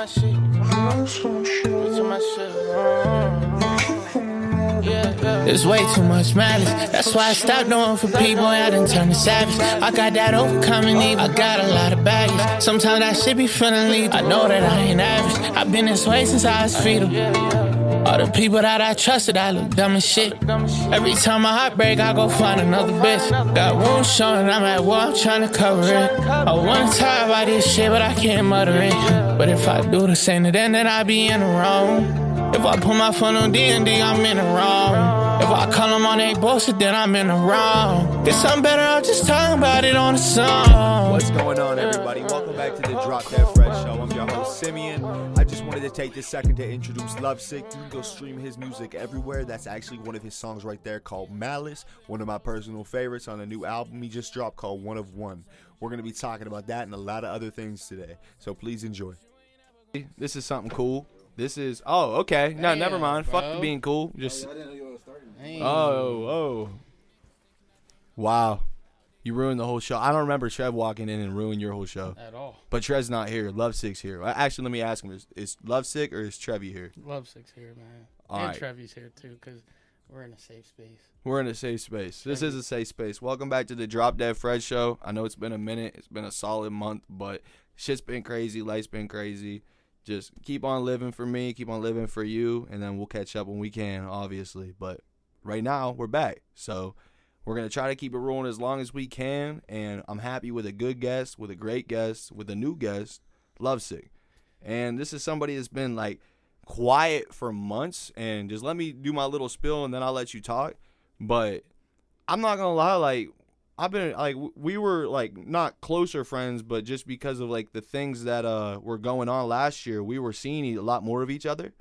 my shit. To my shit. There's way too much malice. That's why I stopped doing for people. I done turned to savage. I got that overcoming evil. I got a lot of baggage. Sometimes that shit be feeling lethal. I know that I ain't average. I've been this way since I was fetal. All the people that I trusted, I look dumb as shit. Every time my heart break, I go find another bitch. Got wounds showing, I'm at war, I'm trying to cover it. I wanna talk about this shit, but I can't mutter it. But if I do the same to them, then I be in the wrong. If I put my phone on D&D, I'm in the wrong. If I call them on they bullshit, then I'm in the wrong. Guess I'm better off just talking about it on the song. What's going on, everybody? Welcome back to the Drop Dead Fresh Show. I'm your host, Simeon. I just wanted to take this second to introduce LUVSIK. You can go stream his music everywhere. That's actually one of his songs right there called Malice, one of my personal favorites on a new album he just dropped called One of One. We're going to be talking about that and a lot of other things today, so please enjoy. This is something cool. This is, oh, okay. No, never mind. Bro. Fuck being cool. Just, I didn't know you were starting. oh. Wow. You ruined the whole show. I don't remember Trev walking in and ruining your whole show. At all. But Trev's not here. LUVSIK's here. Actually, let me ask him. Is LUVSIK or is Trevi here? LUVSIK's here, man. All and right. Trevi's here, too, because we're in a safe space. We're in a safe space. This is a safe space. Welcome back to the Drop Dead Fred Show. I know it's been a minute. It's been a solid month, but shit's been crazy. Life's been crazy. Just keep on living for me. Keep on living for you. And then we'll catch up when we can, obviously. But right now, we're back. So we're going to try to keep it rolling as long as we can. And I'm happy with a good guest, with a great guest, with a new guest, LUVSIK. And this is somebody that's been, like, quiet for months. And just let me do my little spill, and then I'll let you talk. But I'm not going to lie, like, I've been, like, we were, like, not closer friends, but just because of, like, the things that were going on last year, we were seeing a lot more of each other.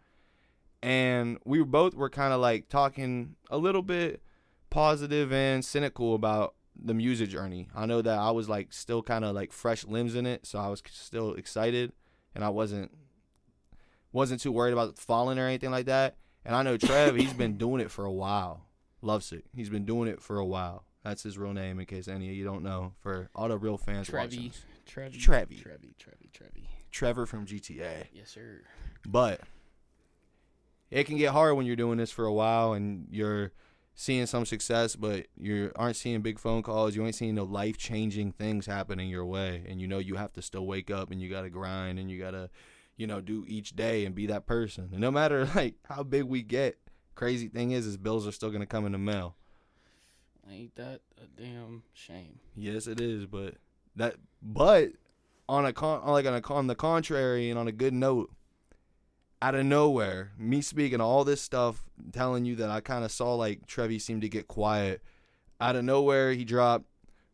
And we both were kind of, like, talking a little bit positive and cynical about the music journey. I know that I was, like, still kind of, like, fresh limbs in it, so I was still excited, and I wasn't too worried about falling or anything like that. And I know Trev, he's been doing it for a while. LUVSIK. He's been doing it for a while. That's his real name, in case any of you don't know. For all the real fans watching. Trevi. Trevor from GTA. Yes, sir. But it can get hard when you're doing this for a while and you're seeing some success, but you aren't seeing big phone calls. You ain't seeing no life-changing things happening your way. And you know you have to still wake up and you got to grind and you got to, you know, do each day and be that person. And no matter, like, how big we get, crazy thing is bills are still going to come in the mail. Ain't that a damn shame? Yes, it is, but on the contrary and on a good note, out of nowhere, me speaking all this stuff, telling you that I kind of saw like Trevi seemed to get quiet. Out of nowhere, he dropped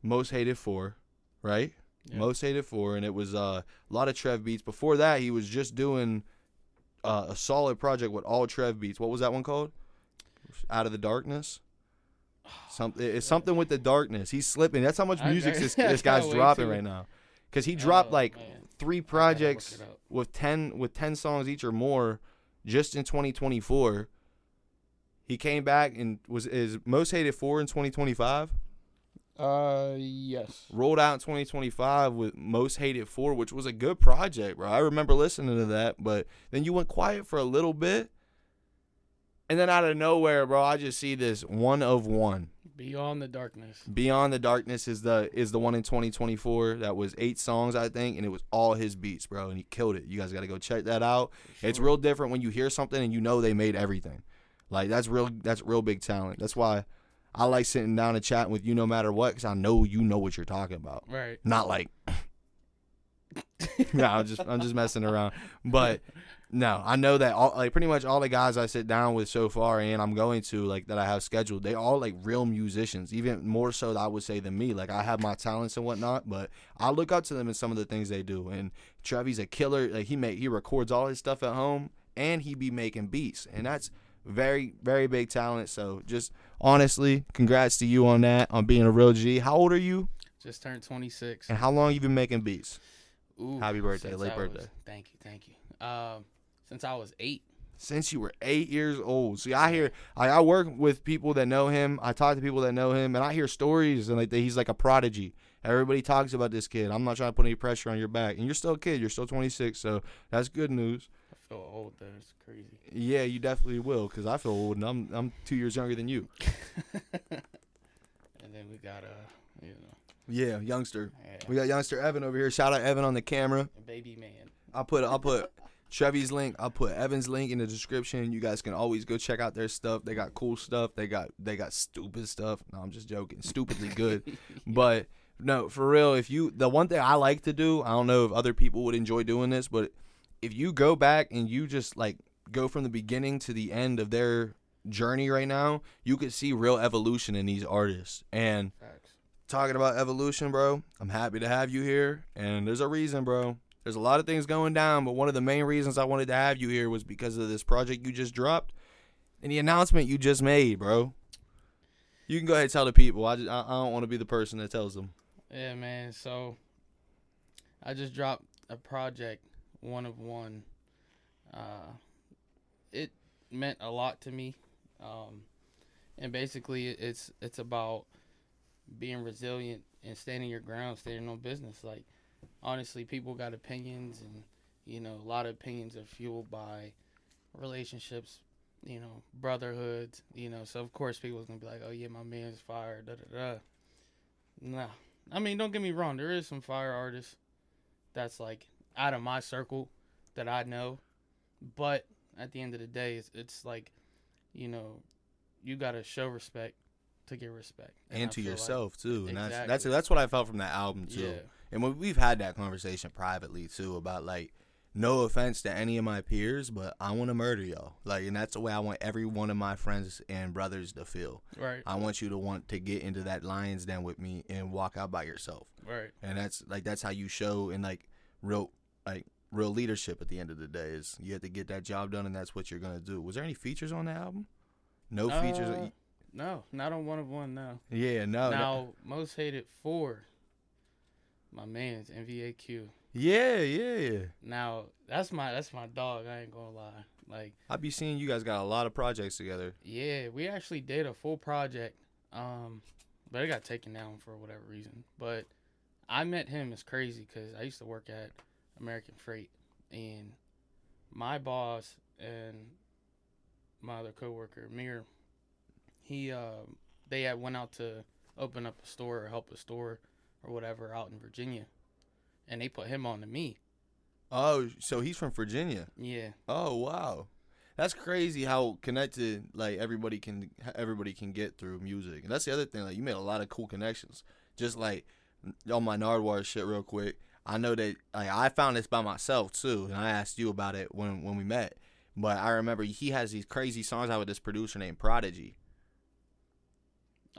Most Hated 4, right? Yep. Most Hated 4, and it was a lot of Trev beats. Before that, he was just doing a solid project with all Trev beats. What was that one called? Out of the Darkness. It's something with the darkness. He's slipping. That's how much music this guy's dropping right now. Because he dropped 3 projects with 10 songs each or more just in 2024. He came back and is Most Hated 4 in 2025. Yes. Rolled out in 2025 with Most Hated 4, which was a good project, bro. I remember listening to that, but then you went quiet for a little bit. And then out of nowhere, bro, I just see this One of One. Beyond the Darkness. Beyond the Darkness is the one in 2024. That was 8 songs, I think, and it was all his beats, bro, and he killed it. You guys got to go check that out. Sure. It's real different when you hear something and you know they made everything. Like, that's real big talent. That's why I like sitting down and chatting with you no matter what, because I know you know what you're talking about. Right. Not like, no, I'm just messing around. But no, I know that pretty much all the guys I sit down with so far, and I'm going to, like, that I have scheduled, they all like real musicians, even more so I would say than me. Like, I have my talents and whatnot, but I look up to them in some of the things they do. And Trevi's a killer. Like, he records all his stuff at home, and he be making beats, and that's very, very big talent. So just honestly, congrats to you on that, on being a real G. How old are you? Just turned 26. And how long you been making beats? Ooh, happy birthday, late birthday. Thank you. Since I was 8. Since you were 8 years old. See, I work with people that know him. I talk to people that know him, and I hear stories and like that he's like a prodigy. Everybody talks about this kid. I'm not trying to put any pressure on your back, and you're still a kid. You're still 26, so that's good news. I feel old though. It's crazy. Yeah, you definitely will, because I feel old, and I'm 2 years younger than you. And then we got Yeah, youngster. yeah, We got youngster Evan over here. Shout out Evan on the camera. a baby man. I'll put Trevi's link. I'll put Evan's link in the description. You guys can always go check out their stuff. They got cool stuff. They got stupid stuff. No, I'm just joking. Stupidly good. But no, for real, the one thing I like to do, I don't know if other people would enjoy doing this, but if you go back and you just like go from the beginning to the end of their journey right now, you could see real evolution in these artists. And Facts. talking about evolution, bro, I'm happy to have you here. And there's a reason, bro. There's a lot of things going down, but one of the main reasons I wanted to have you here was because of this project you just dropped and the announcement you just made, bro. You can go ahead and tell the people. I don't want to be the person that tells them. Yeah, man. So I just dropped a project, One of One. It meant a lot to me, and basically it's about being resilient and standing your ground, standing on business. Like, honestly, people got opinions, and a lot of opinions are fueled by relationships, brotherhoods, so of course people's gonna be like, oh yeah, my man's fire, da da da. Nah, I mean, don't get me wrong, there is some fire artists that's like out of my circle that I know, but at the end of the day, it's like, you gotta show respect to get respect, And to yourself too. And exactly. that's what I felt from that album too. Yeah. And we've had that conversation privately too about like, no offense to any of my peers, but I want to murder y'all. Like, and that's the way I want every one of my friends and brothers to feel. Right. I want you to want to get into that lion's den with me and walk out by yourself. Right. And that's how you show in real leadership at the end of the day is you have to get that job done, and that's what you're gonna do. Was there any features on the album? No features. No, not on One of One. No. Yeah, no. Now, Most Hated 4, my man's MVAQ. Yeah. Now that's my dog. I ain't gonna lie. Like, I be seeing you guys got a lot of projects together. yeah, we actually did a full project, but it got taken down for whatever reason. But I met him. It's crazy because I used to work at American Freight, and my boss and my other coworker Mir, they had went out to open up a store or help a store or whatever out in Virginia, and they put him on to me. Oh, so he's from Virginia. Yeah. Oh, wow. That's crazy how connected like everybody can get through music. And that's the other thing, like you made a lot of cool connections. Just like on my Nardwuar shit real quick. I know that like I found this by myself too, and I asked you about it when we met. But I remember he has these crazy songs out with this producer named Prodigy.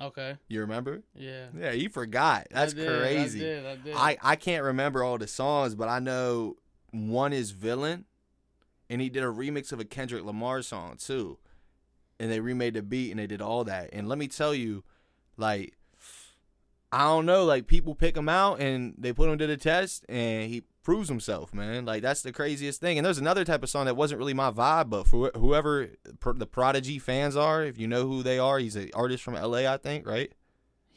Okay. You remember? Yeah. Yeah, you forgot. That's crazy. I did. I can't remember all the songs, but I know one is Villain, and he did a remix of a Kendrick Lamar song too. And they remade the beat and they did all that. And let me tell you, like, I don't know, like people pick him out and they put him to the test and he proves himself, man. Like that's the craziest thing. And there's another type of song that wasn't really my vibe, but for whoever the Prodigy fans are, if you know who they are, he's an artist from LA, I think, right?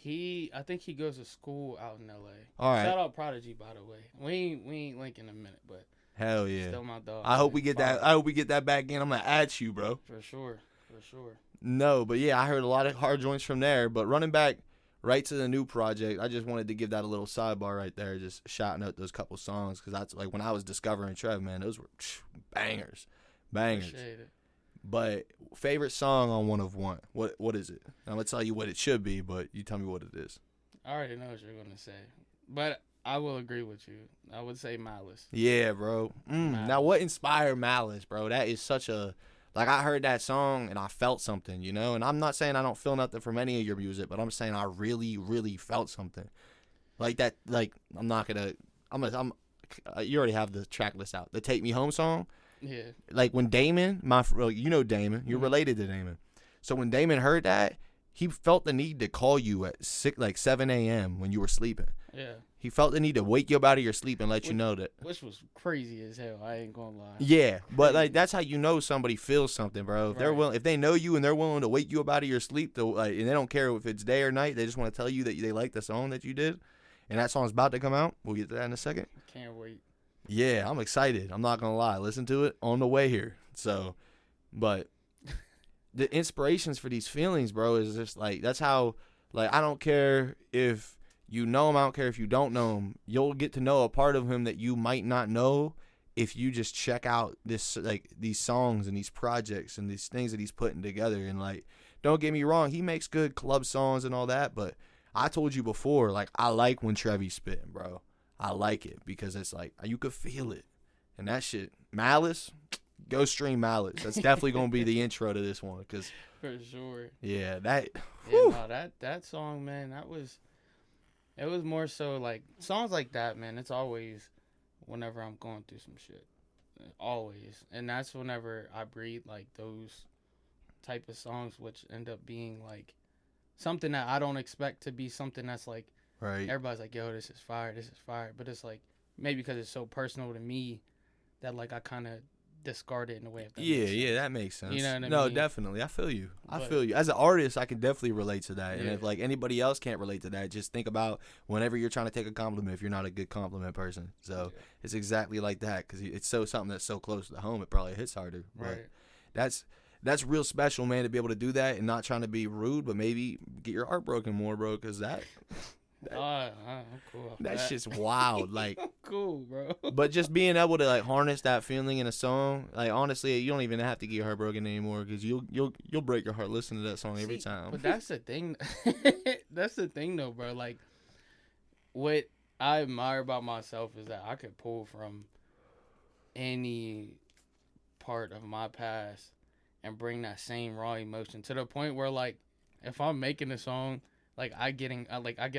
I think he goes to school out in LA. All right. Shout out Prodigy, by the way. We ain't linking in a minute, but hell yeah. still my dog. I hope we man. get that. I hope we get that back in. I'm gonna add you, bro. For sure. No, but yeah, I heard a lot of hard joints from there. But running back right to the new project, I just wanted to give that a little sidebar right there, just shouting out those couple songs because that's like when I was discovering Trev, man, those were bangers. Appreciate it. But favorite song on One of One, what is it? I'm gonna tell you what it should be, but you tell me what it is. I already know what you're gonna say, but I will agree with you. I would say Malice. Yeah, bro. Now, what inspired Malice, bro? That is such a like I heard that song and I felt something, you know. And I'm not saying I don't feel nothing from any of your music, but I'm saying I really, really felt something like that. Like I'm you already have the track list out. The Take Me Home song. Yeah. Like when Damon, you know Damon, you're related to Damon. So when Damon heard that, he felt the need to call you at 7 a.m. when you were sleeping. Yeah. He felt the need to wake you up out of your sleep and let you know that. Which was crazy as hell. I ain't gonna lie. Yeah, but like that's how you know somebody feels something, bro. If they're willing, if they know you and they're willing to wake you up out of your sleep, and they don't care if it's day or night, they just want to tell you that they like the song that you did, and that song's about to come out. We'll get to that in a second. Can't wait. Yeah, I'm excited. I'm not gonna lie. Listen to it on the way here. So, but the inspirations for these feelings, bro, is just like that's how. Like I don't care if you know him. I don't care if you don't know him. You'll get to know a part of him that you might not know if you just check out this these songs and these projects and these things that he's putting together. And like, don't get me wrong, he makes good club songs and all that. But I told you before, like I like when Trevy's spitting, bro. I like it because it's like you could feel it, and that shit. Malice, go stream Malice. That's definitely gonna be the intro to this one, cause for sure. Yeah, that. Yeah, no, that song, man. It was more so like songs like that, man. It's always whenever I'm going through some shit, always, and that's whenever I breathe like those type of songs, which end up being like something that I don't expect to be something that's like. Right. Everybody's like, yo, this is fire. But it's like, maybe because it's so personal to me that, like, I kind of discard it in a way. Yeah, that makes sense. You know what I mean? No, definitely. I feel you. As an artist, I can definitely relate to that. Yeah. And if, like, anybody else can't relate to that, just think about whenever you're trying to take a compliment if you're not a good compliment person. So it's exactly like that because it's something that's so close to home, it probably hits harder. Right. But that's real special, man, to be able to do that and not trying to be rude, but maybe get your heart broken more, bro, because that... I'm cool. That shit's wild, like I'm cool, bro. But just being able to like harness that feeling in a song, like honestly, you don't even have to get your heart broken anymore because you'll break your heart listening to that song every time. But that's the thing. That's the thing, though, bro. Like, what I admire about myself is that I could pull from any part of my past and bring that same raw emotion to the point where, like, if I'm making a song. Like I get in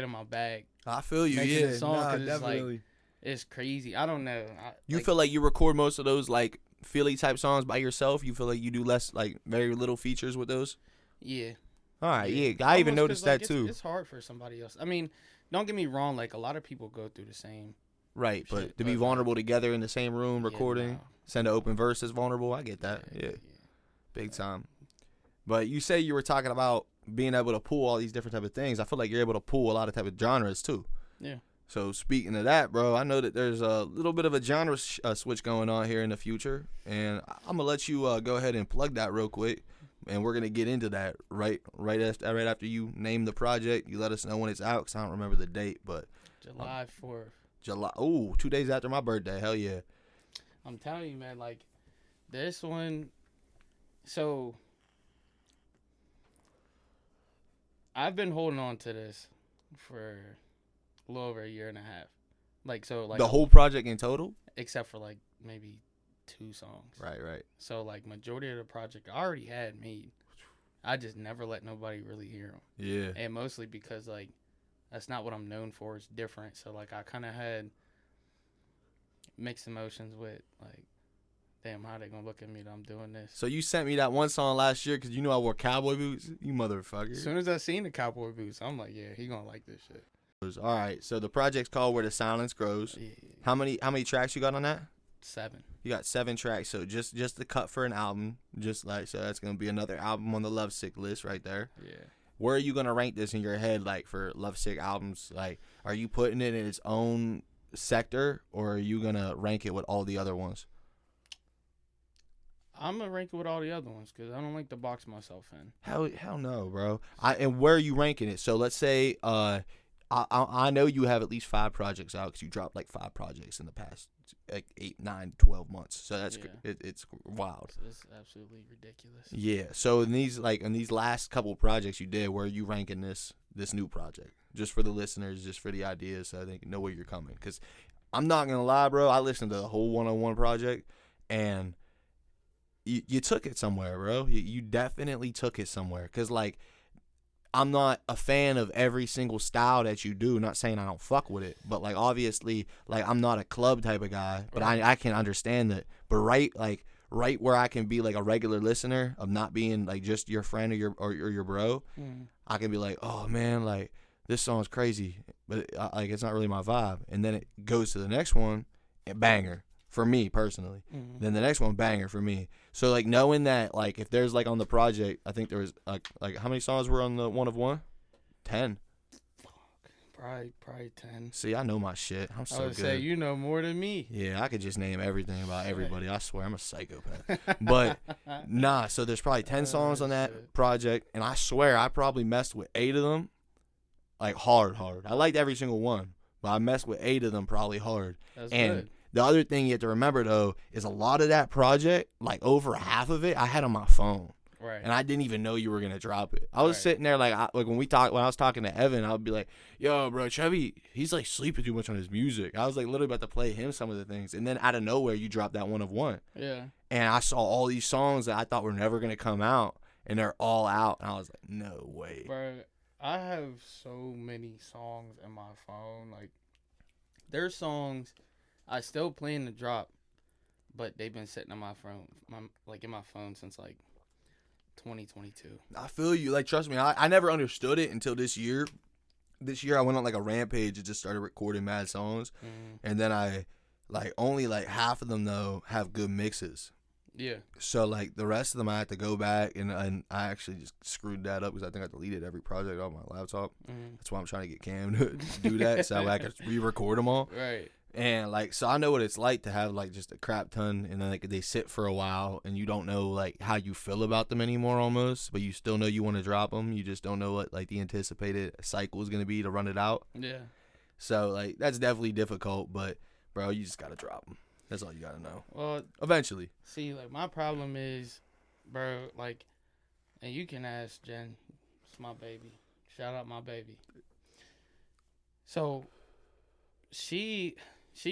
my bag. I feel you, yeah. The song, nah, it's definitely. Like, it's crazy. I don't know. You feel like you record most of those like Philly type songs by yourself? You feel like you do less, like very little features with those? Yeah. All right, yeah. I even noticed that too. It's hard for somebody else. I mean, don't get me wrong. Like a lot of people go through the same. Right, but to be vulnerable together in the same room recording, send an open verse is vulnerable. I get that. Yeah. Big time. But you say you were talking about being able to pull all these different type of things. I feel like you're able to pull a lot of type of genres too. Yeah. So speaking of that, bro, I know that there's a little bit of a genre switch going on here in the future, and I'm gonna let you go ahead and plug that real quick, and we're gonna get into that right after you name the project. You let us know when it's out, cause I don't remember the date, but July 4th. July. Ooh, 2 days after my birthday. Hell yeah. I'm telling you, man. Like this one. So. I've been holding on to this for a little over a year and a half. Like the whole project in total? Except for like maybe 2 songs. Right. So like majority of the project I already had made. I just never let nobody really hear them. Yeah. And mostly because like that's not what I'm known for. It's different. So like I kind of had mixed emotions with like, damn, how they gonna look at me that I'm doing this? So you sent me that one song last year because you knew I wore cowboy boots? You motherfucker. As soon as I seen the cowboy boots, I'm like, yeah, he gonna like this shit. All right, so the project's called Where the Silence Grows. Yeah. How many tracks you got on that? 7. You got 7 tracks, so just the cut for an album, so that's gonna be another album on the LUVSIK list right there. Yeah. Where are you gonna rank this in your head, like for LUVSIK albums? Like, are you putting it in its own sector, or are you gonna rank it with all the other ones? I'm gonna rank it with all the other ones because I don't like to box myself in. Hell no, bro. And where are you ranking it? So let's say I know you have at least 5 projects out because you dropped like 5 projects in the past like 8, 9, 12 months. So that's it's wild. It's absolutely ridiculous. Yeah. So in these last couple projects you did, where are you ranking this new project? Just for the listeners, just for the ideas, so they can know where you're coming. Because I'm not gonna lie, bro. I listened to the whole 101 project, and you took it somewhere, bro. You definitely took it somewhere. Because, like, I'm not a fan of every single style that you do. Not saying I don't fuck with it. But, like, obviously, like, I'm not a club type of guy. But I can understand that. But right right where I can be like a regular listener of not being like just your friend or your bro. I can be like, oh man, like this song's crazy, but like it's not really my vibe. And then it goes to the next one, and banger for me personally. Then the next one, banger for me. So like knowing that like if there's like on the project, I think there was like how many songs were on the one of one? 10. Probably 10. See, I know my shit. I'm so I would good. say you know more than me. Yeah, I could just name everything about everybody. I swear, I'm a psychopath. But nah, so there's probably 10 songs on that project, and I swear I probably messed with 8 of them, like hard. I liked every single one, but I messed with 8 of them probably hard. That's and good. the other thing you have to remember though is a lot of that project, like over half of it, I had on my phone. Right. And I didn't even know you were gonna drop it. I was sitting there like when I was talking to Evan, I would be like, "Yo, bro, Chevy, he's like sleeping too much on his music." I was like literally about to play him some of the things, and then out of nowhere, you dropped that one of one. Yeah. And I saw all these songs that I thought were never gonna come out, and they're all out, and I was like, "No way." Bro, I have so many songs in my phone. Like, there's songs I still plan to drop, but they've been sitting on my phone, in my phone since like 2022. I feel you. Like, trust me, I never understood it until this year. This year, I went on like a rampage and just started recording mad songs, and then I like only like half of them though have good mixes. Yeah. So like the rest of them, I had to go back and I actually just screwed that up because I think I deleted every project on my laptop. That's why I'm trying to get Cam to do that so I can re-record them all. Right. And like, so I know what it's like to have like just a crap ton, and then like they sit for a while, and you don't know like how you feel about them anymore almost, but you still know you want to drop them. You just don't know what like the anticipated cycle is gonna be to run it out. Yeah. So like that's definitely difficult, but bro, you just gotta drop them. That's all you gotta know. Well, Eventually. see, like my problem is, bro, like, and you can ask Jen, it's my baby. Shout out my baby. So, she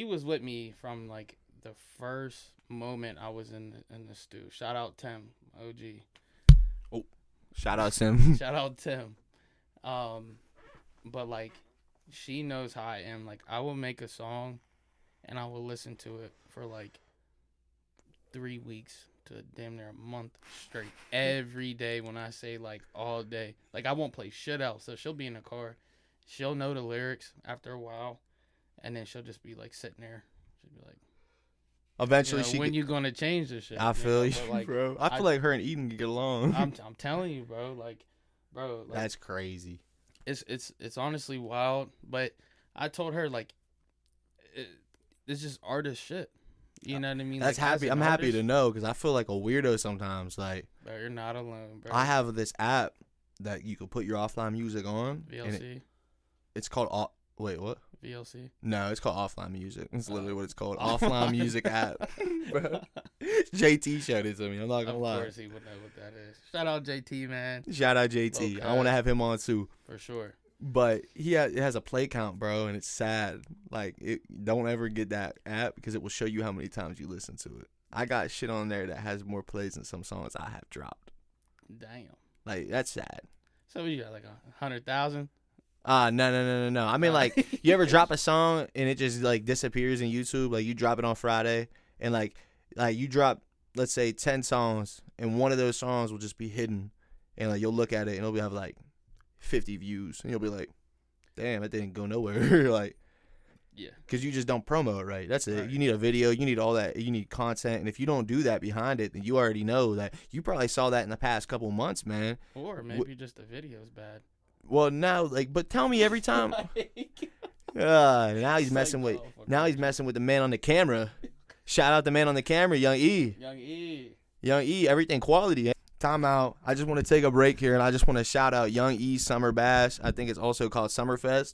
was with me from like the first moment I was in the stew. Shout out Tim, OG. Oh, shout out Tim. Shout out Tim. But like, she knows how I am. Like, I will make a song, and I will listen to it for like 3 weeks to damn near a month straight. Every day, when I say like all day, like I won't play shit else. So she'll be in the car, she'll know the lyrics after a while, and then she'll just be like sitting there. She'll be like, eventually, when you gonna change this shit? I feel you, But, like, bro. I feel like her and Eden can get along. I'm telling you, bro. Like, that's crazy. It's honestly wild. But I told her like, it's just artist shit. You know what I mean? That's like, happy. I'm happy to know because I feel like a weirdo sometimes. Like, bro, you're not alone, bro. I have this app that you can put your offline music on. VLC. It's called wait, what? VLC. No, it's called offline music. It's literally what it's called. Offline music app. Bro. JT showed it to me. I'm not gonna lie. Of course he would know what that is. Shout out JT, man. Shout out JT. Okay. I want to have him on too. For sure. But it has a play count, bro, and it's sad. Like, don't ever get that app because it will show you how many times you listen to it. I got shit on there that has more plays than some songs I have dropped. Damn. Like, that's sad. So you got like 100,000? No. I mean, like, you ever drop a song and it just like disappears in YouTube? Like, you drop it on Friday and like you drop, let's say 10 songs, and one of those songs will just be hidden, and like you'll look at it and it'll have like 50 views, and you'll be like, damn, that didn't go nowhere. Like, yeah, because you just don't promo it right. That's it. Right. You need a video, you need all that, you need content, and if you don't do that behind it, then you already know that you probably saw that in the past couple months, man. or maybe just the video's bad. Well, now, like, but tell me every time. Now he's messing with the man on the camera. Shout out the man on the camera, Young E. Young E, everything quality. Time out. I just want to take a break here, and I just want to shout out Young E Summer Bash. I think it's also called Summerfest.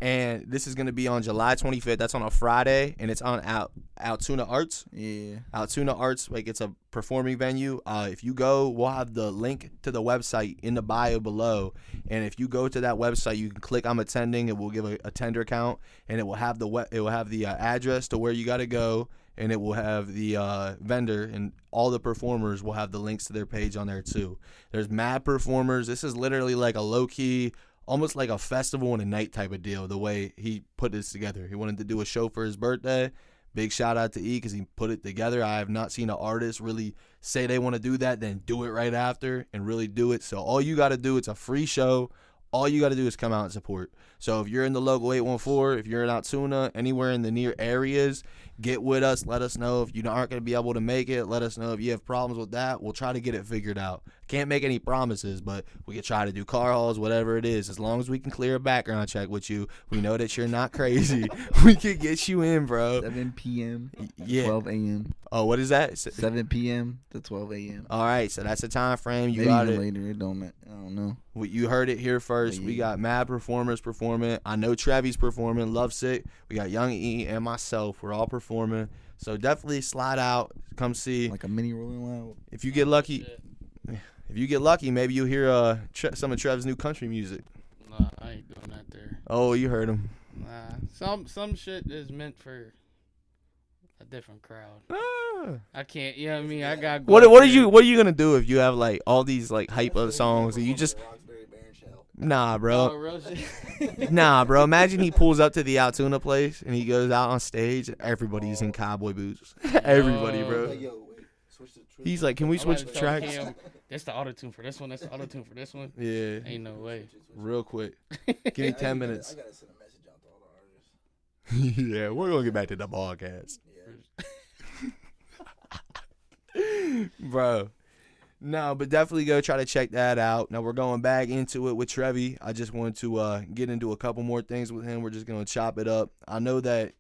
And this is going to be on July 25th. That's on a Friday, and it's on Altoona Arts. Yeah. Altoona Arts, like, it's a performing venue. If you go, we'll have the link to the website in the bio below. And if you go to that website, you can click I'm attending. It will give a tender count, and it will have the address to where you got to go, and it will have the vendor, and all the performers will have the links to their page on there too. There's mad performers. This is literally like a low-key, almost like a festival and a night type of deal, the way he put this together. He wanted to do a show for his birthday, Big shout out to E because he put it together. I have not seen an artist really say they want to do that, then do it right after and really do it. So all you got to do, it's a free show. All you got to do is come out and support. So if you're in the local 814, if you're in Altoona, anywhere in the near areas, get with us. Let us know if you aren't going to be able to make it. Let us know if you have problems with that. We'll try to get it figured out. Can't make any promises, but we can try to do car hauls, whatever it is. As long as we can clear a background check with you, we know that you're not crazy. We can get you in, bro. 7 p.m. Yeah. 12 a.m. Oh, what is that? 7 p.m. to 12 a.m. All right, so that's the time frame. You Maybe got even it. later. It don't matter. I don't know. You heard it here first. Yeah. We got mad performers performing. I know Trevi's performing. LUVSIK. We got Young E and myself. We're all performing. So definitely slide out. Come see. Like a mini Rolling Loud. If you get lucky, maybe you'll hear some of Trev's new country music. Nah, I ain't doing that there. Oh, you heard him. Nah, some shit is meant for a different crowd. I can't. You know what I mean? I got. What are you gonna do if you have like all these like hype of songs and you just nah, bro. Oh, real shit. Nah, bro. Imagine he pulls up to the Altoona place and he goes out on stage. Everybody's in cowboy boots. Everybody, bro. He's like, can we I'm switch about the to tell tracks? Cam, that's the auto tune for this one. That's the auto tune for this one. Yeah. Ain't no way. Real quick. Give me 10 minutes. I gotta send a message out to all the artists. Yeah, we're gonna get back to the podcast. Bro. No, but definitely go try to check that out. Now we're going back into it with Trevi. I just wanted to get into a couple more things with him. We're just gonna chop it up. I know that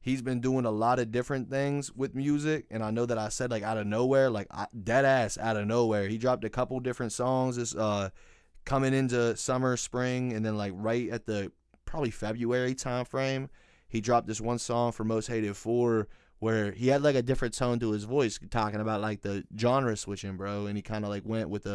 he's been doing a lot of different things with music, and I know that I said like out of nowhere, like dead ass out of nowhere. He dropped a couple different songs this coming into summer, spring, and then like right at the probably February time frame, he dropped this one song for Most Hated 4 where he had like a different tone to his voice, talking about like the genre switching, bro, and he kind of like went with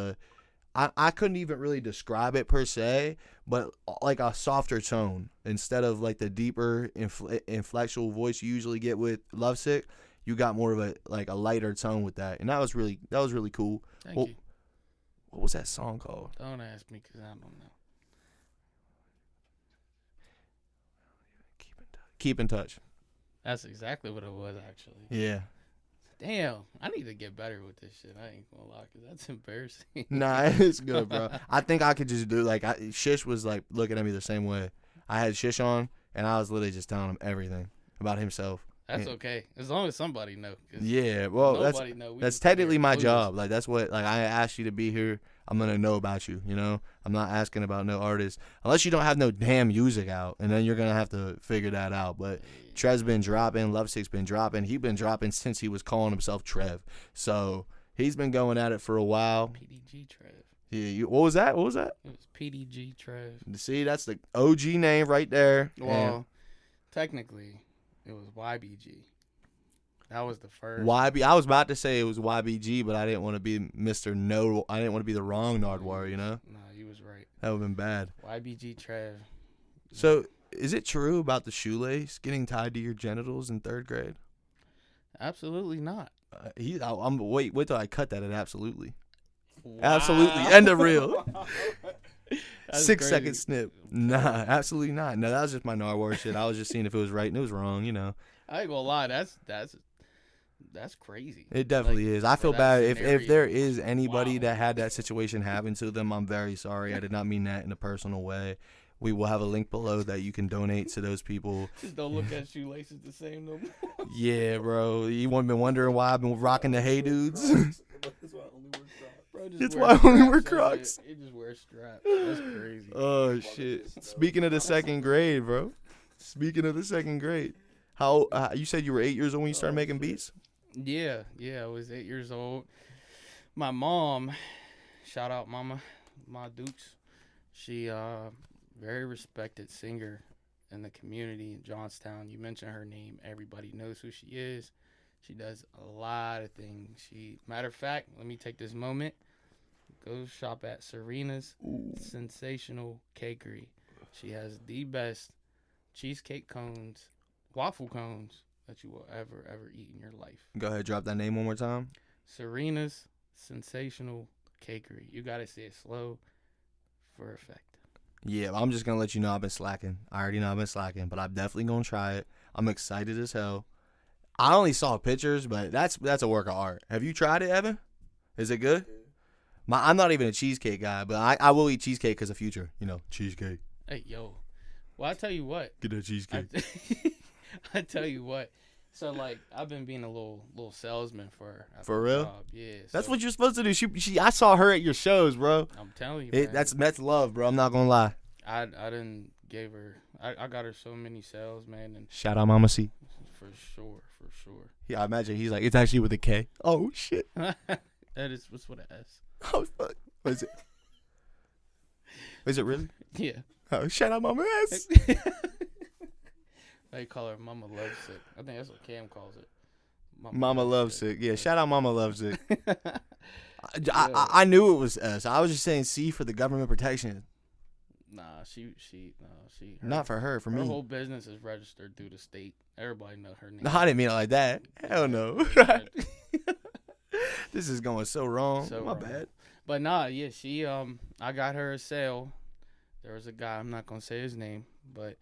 I couldn't even really describe it per se, but like a softer tone instead of like the deeper inflectual voice you usually get with LUVSIK. You got more of a lighter tone with that, and that was really cool. Thank you. What was that song called? Don't ask me because I don't know. Keep in touch. That's exactly what it was, actually. Yeah. Damn, I need to get better with this shit. I ain't gonna lie, because that's embarrassing. Nah, it's good, bro. I think I could just do Shish was like looking at me the same way. I had Shish on, and I was literally just telling him everything about himself. That's okay, as long as somebody know. Yeah, well, that's technically my job. Like that's what I asked you to be here. I'm gonna know about you. You know, I'm not asking about no artist unless you don't have no damn music out, and then you're gonna have to figure that out. But Trev's been dropping, LUVSIK's been dropping. He's been dropping since he was calling himself Trev. So he's been going at it for a while. PDG Trev. Yeah, what was that? It was PDG Trev. See, that's the OG name right there. Well, technically, it was YBG. That was the first. I was about to say it was YBG, but I didn't want to be Mr. No. I didn't want to be the wrong Nardwar, you know? No, you was right. That would have been bad. YBG Trev. So, is it true about the shoelace getting tied to your genitals in 3rd grade? Absolutely not. Wait till I cut that at absolutely. Wow. Absolutely. End of reel. That's 6-second crazy. snip. Nah, absolutely not. No, that was just my Nardwar shit. I was just seeing if it was right and it was wrong, you know. I ain't gonna lie. That's crazy. It definitely is. I for feel that bad if scenario. there is anybody Wow. that had that situation happen to them. I'm very sorry. I did not mean that in a personal way. We will have a link below that you can donate to those people. Just don't look at shoelaces the same no more. Yeah, bro. You wouldn't been wondering why I've been rocking the Hey Dudes. Bro, just That's wear why I only straps wear and Crocs. shit. He just wears straps. That's crazy. Oh shit. Speaking of the 2nd grade, bro. Speaking of the 2nd grade, how you said you were 8 years old when you started making beats? Yeah, I was 8 years old. My mom, shout out Mama, Ma Dukes. She very respected singer in the community in Johnstown. You mentioned her name, everybody knows who she is. She does a lot of things. Matter of fact, let me take this moment. Go shop at Serena's Sensational Cakery. She has the best cheesecake cones, waffle cones that you will ever eat in your life. Go ahead, drop that name one more time. Serena's Sensational Cakery. You gotta say it slow for effect. Yeah, I'm just gonna let you know I've been slacking. I already know I've been slacking, but I'm definitely gonna try it. I'm excited as hell. I only saw pictures, but that's a work of art. Have you tried it, Evan? Is it good? I'm not even a cheesecake guy, but I will eat cheesecake because of Future. You know, cheesecake. Hey, yo. Well, I tell you what. Get that cheesecake. I tell you what. So like, I've been being a little salesman for real? job. Yeah. That's so what you're supposed to do. She I saw her at your shows, bro. I'm telling you, man. That's love, bro. I'm not gonna lie. I didn't gave her. I got her so many sales, man, and Shout out Mama C. for sure. Yeah, I imagine he's like, it's actually with a K. Oh shit. That is what's with an S. Oh fuck. What is it? Is it really? Yeah. Oh, shout out Mama S. They call her Mama LUVSIK. I think that's what Cam calls it. Mama LUVSIK. Yeah, shout out Mama LUVSIK. Yeah. I knew it was S. I was just saying C for the government protection. Nah, she. Not for her, for Her me. whole business is registered through the state. Everybody know her name. No, I didn't mean it like that. Hell no. This is going so wrong. So My wrong. bad. But nah, yeah, she. I got her a sale. There was a guy. I'm not gonna say his name, but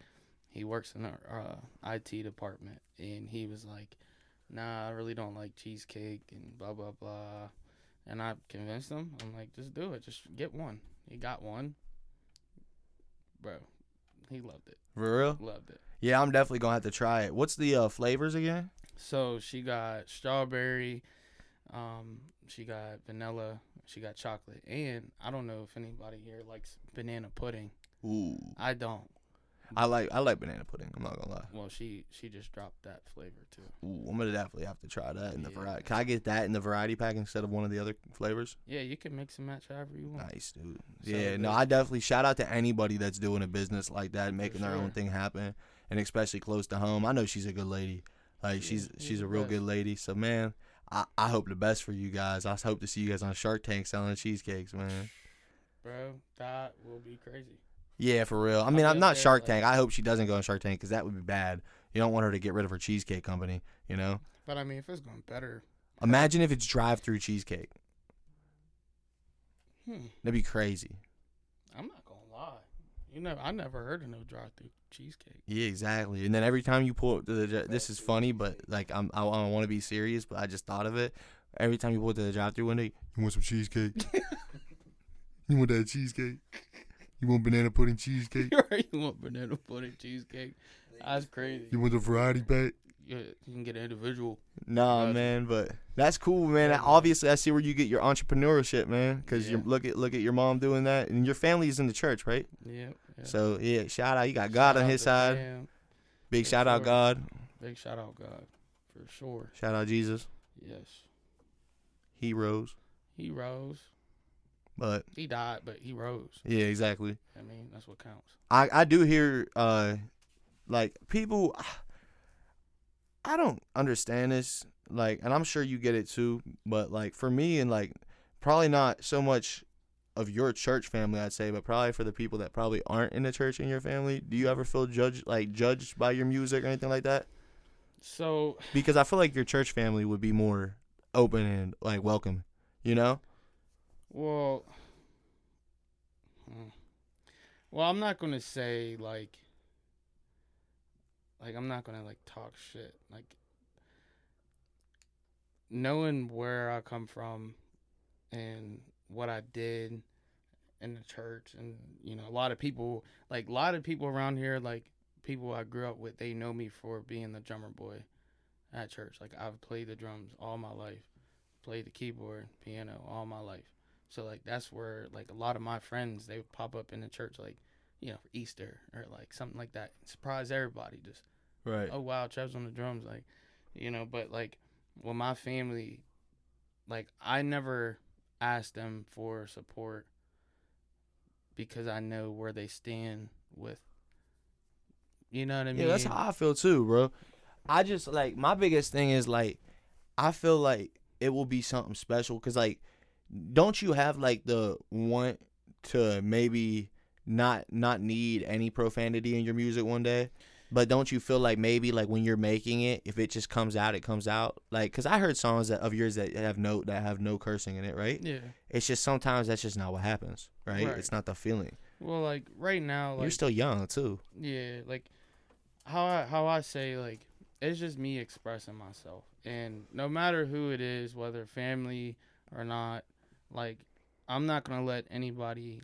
he works in our IT department, and he was like, "Nah, I really don't like cheesecake and blah blah blah." And I convinced him. I'm like, "Just do it. Just get one." He got one. Bro, he loved it. For real? Loved it. Yeah, I'm definitely going to have to try it. What's the flavors again? So she got strawberry, she got vanilla, she got chocolate, and I don't know if anybody here likes banana pudding. Ooh. I don't. I like banana pudding. I'm not going to lie. Well, she just dropped that flavor too. Ooh, I'm going to definitely have to try that in the Yeah. variety. Can I get that in the variety pack instead of one of the other flavors? Yeah, you can mix and match however you want. Nice, dude. So Yeah, no, good. I definitely shout out to anybody that's doing a business like that, making their own sure. thing happen, and especially close to home. I know she's a good lady. Like she's she's a the real best. good lady. So man, I hope the best for you guys. I hope to see you guys on Shark Tank selling cheesecakes, man. Bro, that will be crazy. Yeah, for real. I mean, be I'm up not there, Shark like- Tank. I hope she doesn't go on Shark Tank because that would be bad. You don't want her to get rid of her cheesecake company. You know. But I mean, if it's going better, Imagine if it's drive-through cheesecake. hmm, That'd be crazy. I'm not gonna lie. I never heard of no drive-through cheesecake. Yeah, exactly. And then every time you pull up to this is funny, but like I don't want to be serious, but I just thought of it. Every time you pull up to the drive-through window, you want some cheesecake? You want that cheesecake? You want banana pudding cheesecake? You want banana pudding cheesecake? That's crazy. You want the variety pack? Yeah, you can get an individual. Nah, Gotcha. man, but that's cool, man. Yeah, man. Obviously, I see where you get your entrepreneurship, man, because Yeah. you look at your mom doing that, and your family is in the church, right? Yeah. So yeah, shout out. You got God on his side. Big For shout out sure. God. Big shout out God, for sure. Shout out Jesus. Yes, He rose, he rose. but He died, but he rose. yeah, exactly. I mean, that's what counts. I do hear like people. I don't understand this, like, and I'm sure you get it too, but like for me and like probably not so much of your church family, I'd say, but probably for the people that probably aren't in the church in your family. Do you ever feel judged by your music or anything like that? So, Because I feel like your church family would be more open and like welcome, you know? well, I'm not gonna say like I'm not gonna like talk shit. Like, knowing where I come from and what I did in the church, and a lot of people around here, like people I grew up with, they know me for being the drummer boy at church. Like, I've played the drums all my life, played the keyboard, piano all my life. So like that's where like a lot of my friends, they would pop up in the church, like for Easter or like something like that, surprise everybody. Just Right. oh wow, Trev's on the drums, like But like with my family, like I never asked them for support because I know where they stand with. You know what I mean? Yeah, that's how I feel too, bro. I just like my biggest thing is like I feel like it will be something special because like don't you have like the want to maybe not need any profanity in your music one day? But don't you feel like maybe like when you're making it, if it just comes out, it comes out? Like, because I heard songs of yours that have no cursing in it, right? Yeah. It's just sometimes that's just not what happens, right? Right. It's not the feeling. Well, like right now, like You're still young too. yeah, like how I say, like it's just me expressing myself, and no matter who it is, whether family or not, like I'm not gonna let anybody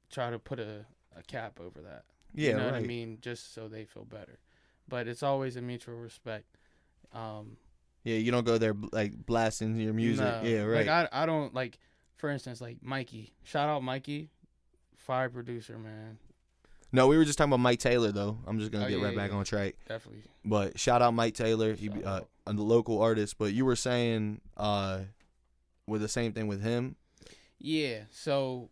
try to put a cap over that. Yeah, You know right. what I mean? Just so they feel better. But it's always a mutual respect. Yeah, you don't go there like blasting your music. No, Yeah, right. Like I don't like, for instance, like Mikey. Shout out Mikey, fire producer, man. No, we were just talking about Mike Taylor though. I'm just gonna Oh, get yeah, right back yeah. on track. Definitely. But shout out Mike Taylor. He Shout out. a local artist. But you were saying with the same thing with him. Yeah. So,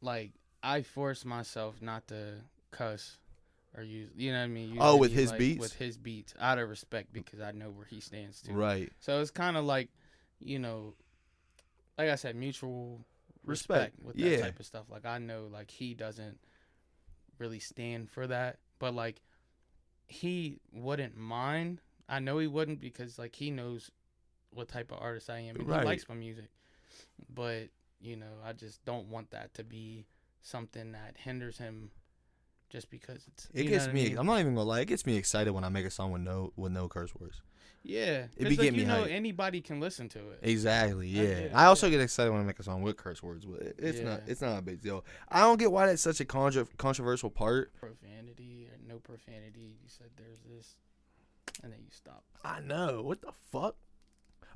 like, I force myself not to cuss or use, you know what I mean? Use With any, his like, beats? With his beats, out of respect, because I know where he stands too. Right. So it's kind of like, you know, like I said, mutual respect with that Yeah. type of stuff. Like I know, like he doesn't really stand for that, but like he wouldn't mind. I know he wouldn't, because like he knows what type of artist I am, and Right. he likes my music. But you know, I just don't want that to be something that hinders him, just because it's. It you gets know what me. I mean? I'm not even gonna lie. It gets me excited when I make a song with no curse words. Yeah, It be 'cause, like, getting you me know, hyped. anybody can listen to it. Exactly. I Yeah. get it, I also yeah. get excited when I make a song with curse words, but it's Yeah. not. It's not a big deal. I don't get why that's such a controversial part. Profanity or no profanity. You said there's this, and then you stop. I know. What the fuck?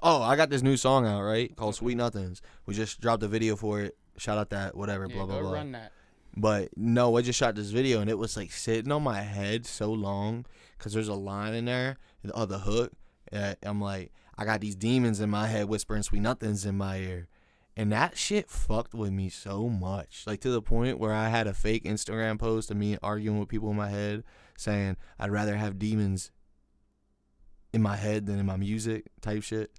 Oh, I got this new song out, right? Called Sweet Nothings. We just dropped a video for it. Shout out that, whatever, Yeah, blah, blah, go blah. run that. But no, I just shot this video and it was like sitting on my head so long because there's a line in there of the hook. I'm like, I got these demons in my head whispering sweet nothings in my ear. And that shit fucked with me so much. Like to the point where I had a fake Instagram post of me arguing with people in my head saying I'd rather have demons in my head than in my music type shit.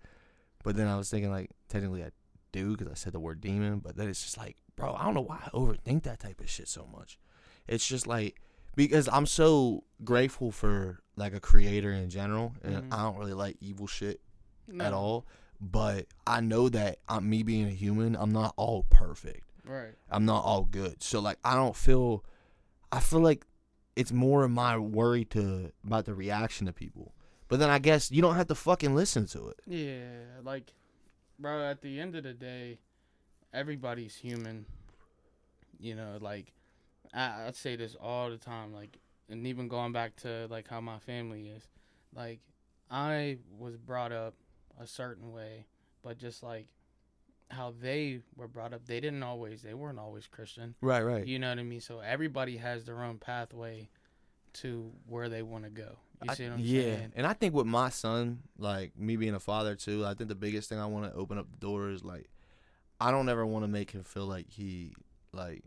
But then I was thinking like technically I do because I said the word demon. But then it's just like, bro, I don't know why I overthink that type of shit so much. It's just like because I'm so grateful for like a creator in general, and I don't really like evil shit at all. But I know that me being a human, I'm not all perfect. Right. I'm not all good. So like I feel like it's more of my worry about the reaction to people. But then I guess you don't have to fucking listen to it. Yeah, like, bro, at the end of the day, everybody's human. You know, like, I say this all the time, like, and even going back to, like, how my family is. Like, I was brought up a certain way, but just, like, how they were brought up, they weren't always Christian. Right. You know what I mean? So everybody has their own pathway to where they want to go. You see what I'm saying? And I think with my son, like me being a father too, I think the biggest thing I want to open up the door is like, I don't ever want to make him feel like he like,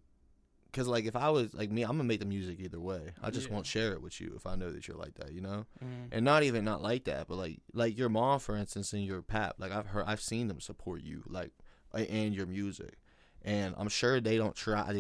cause like if I was like me, I'm gonna make the music either way. I just won't share it with you if I know that you're like that, you know. And not even not like that, but like your mom, for instance, and your pap, like I've seen them support you like and your music. And I'm sure they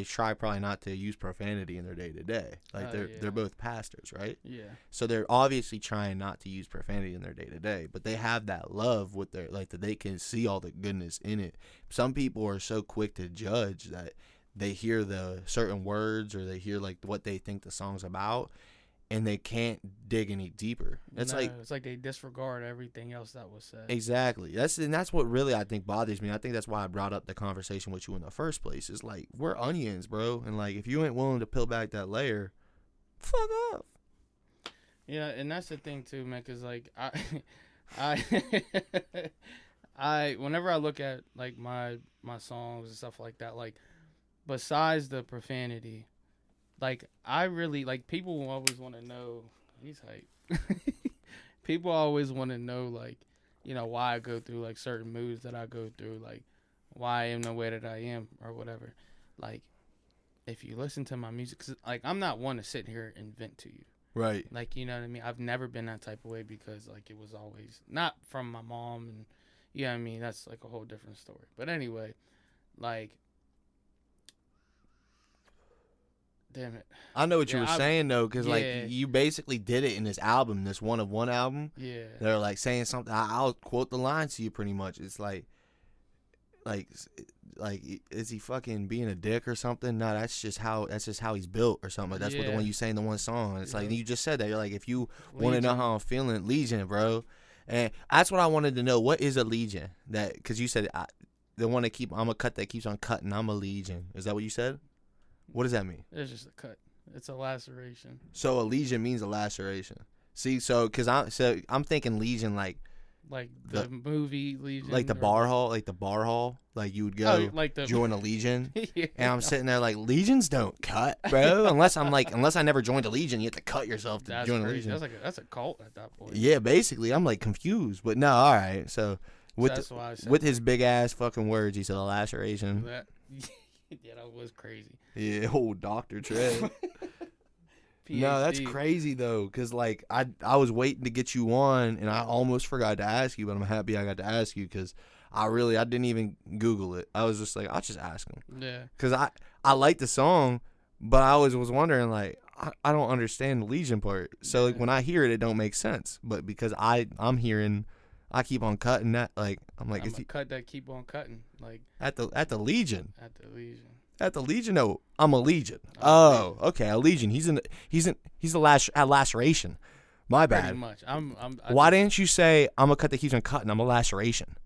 try probably not to use profanity in their day to day. Like they're both pastors, right? Yeah. So they're obviously trying not to use profanity in their day to day, but they have that love with their like that they can see all the goodness in it. Some people are so quick to judge that they hear the certain words or they hear like what they think the song's about, and they can't dig any deeper. It's like they disregard everything else that was said. Exactly. That's what really I think bothers me. I think that's why I brought up the conversation with you in the first place. Is like we're onions, bro, and like if you ain't willing to peel back that layer, fuck off. Yeah, and that's the thing too, man. Cause like I whenever I look at like my songs and stuff like that, like besides the profanity, like I really like people always want to know. He's hype. People always want to know, like, you know, why I go through like certain moods that I go through, like why I am the way that I am or whatever. Like, if you listen to my music, 'cause, like I'm not one to sit here and vent to you. Right. Like, you know what I mean? I've never been that type of way because like it was always not from my mom, and you know what I mean? That's like a whole different story. But anyway, like, damn it. I know what you were saying though, because like yeah. you basically did it in this album, this One of One album. Yeah. They're like saying something. I'll quote the line to you pretty much. It's like like, is he fucking being a dick or something? No, that's just how he's built or something. Like, that's what the Yeah. one you say in the one song. It's like Yeah. you just said that. You're like, if you want to know Legion. how I'm feeling, Legion, bro. And that's what I wanted to know. What is a Legion? That because you said the one that I'm a cut that keeps on cutting. I'm a Legion. Is that what you said? What does that mean? It's just a cut. It's a laceration. So a Legion means a laceration. See, so because I'm thinking Legion like The movie Legion. like the bar hall, like you would go like the join a Legion. Yeah. And I'm sitting there like, Legions don't cut, bro. unless I never joined a Legion, you have to cut yourself to That's join a crazy. Legion. That's a cult at that point. Yeah, basically, I'm like confused, but no, all right. So That's why I said with his big ass fucking words, he said a laceration. that. Yeah, that was crazy. Yeah, old Dr. Trey. No, that's PhD. crazy though, cause like I was waiting to get you on, and I almost forgot to ask you, but I'm happy I got to ask you, cause I didn't even Google it. I was just like, I'll just ask him, Yeah. cause I like the song, but I was wondering like I don't understand the Legion part, so like Yeah. when I hear it, it don't make sense, but because I'm hearing, I keep on cutting that, like I'm like, I'm is a he cut that keep on cutting, like at the Legion? at the Legion. At the Legion, no, I'm a Legion. I'm a Oh, okay, a Legion. He's a laceration. My Pretty bad. much. Why didn't you say I'm a cut that keeps on cutting? I'm a laceration.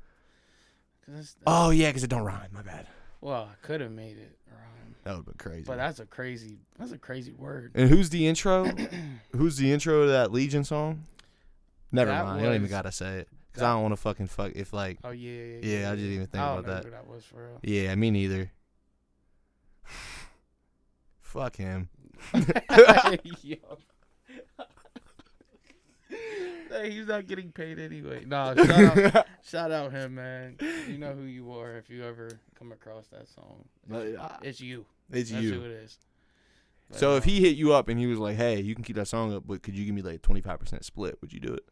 Oh yeah, because it don't rhyme. My bad. Well, I could have made it rhyme, That would have been crazy. but that's a crazy word. And who's the intro? Who's the intro to that Legion song? Never That mind. I don't even was- gotta say it because I don't want to fucking fuck if like. Oh yeah. Yeah, I didn't even think I about don't know that. who that was for real. Yeah, me neither. Fuck him. Yo. Hey, he's not getting paid anyway. Nah, shout out him, man. You know who you are if you ever come across that song. It's you. It's That's you. who it is. But, So if he hit you up and he was like, "Hey, you can keep that song up, but could you give me like 25% split?" Would you do it?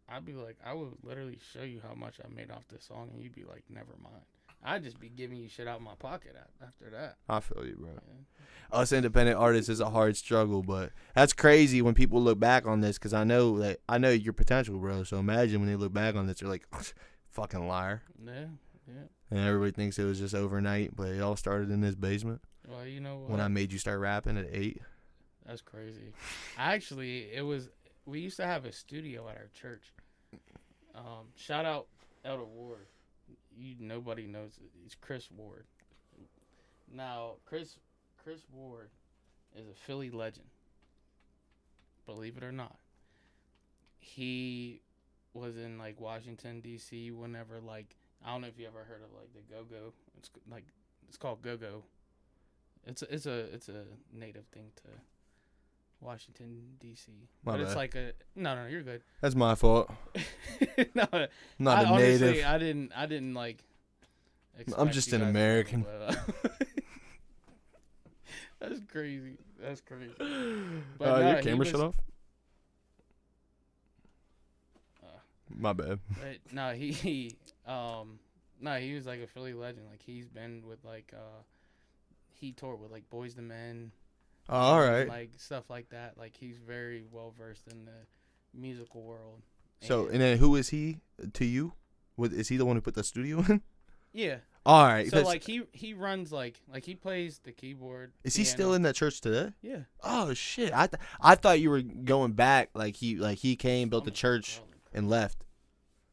I'd be like, I would literally show you how much I made off this song, and you'd be like, never mind. I'd just be giving you shit out of my pocket after that. I feel you, bro. Yeah. Us independent artists is a hard struggle, but that's crazy when people look back on this because I know your potential, bro. So imagine when they look back on this, they're like, "Fucking liar," Yeah. and everybody thinks it was just overnight, but it all started in this basement Well, you know what? when I made you start rapping at 8. That's crazy. We used to have a studio at our church. Shout out Elder Ward. Nobody knows it. It's Chris Ward. Now, Chris Ward is a Philly legend. Believe it or not. He was in like Washington D.C. whenever like I don't know if you ever heard of like the Go-Go. It's called Go-Go. It's a native thing to Washington D.C. My But it's bad. like no, you're good. That's my fault. No, I'm not a honestly, native. I didn't like. I'm expect just you an guys to know, American. but, That's crazy. But Your he camera was- shut off? Uh, My bad. But no, he was like a Philly legend. Like he's been with like he toured with like Boys II Men. Oh, all right. Like stuff like that. Like he's very well versed in the musical world. So, and then who is he to you? Is he the one who put the studio in? Yeah. All right. So like he runs like he plays the keyboard. Is he piano. still in that church today? Yeah. Oh shit! I thought you were going back. Like he came, built the church, and left.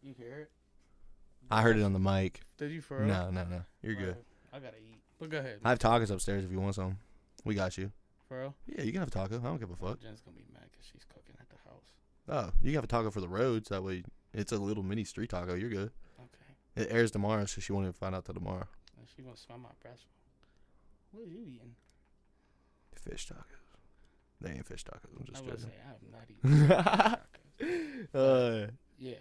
You hear it? I heard it on the mic. Did you for real? No. You're good. I gotta eat. But go ahead. I have tacos upstairs if you want some. We got you. For real? Yeah, you can have a taco. I don't give a fuck. Jen's gonna be mad because she's cooking at the house. Oh, you can have a taco for the roads. That way, it's a little mini street taco. You're good. Okay. It airs tomorrow, so she won't even find out till tomorrow. And she gonna smell my breast. What are you eating? Fish tacos. They ain't fish tacos. I'm just I was joking. say I'm not eating tacos. Yeah.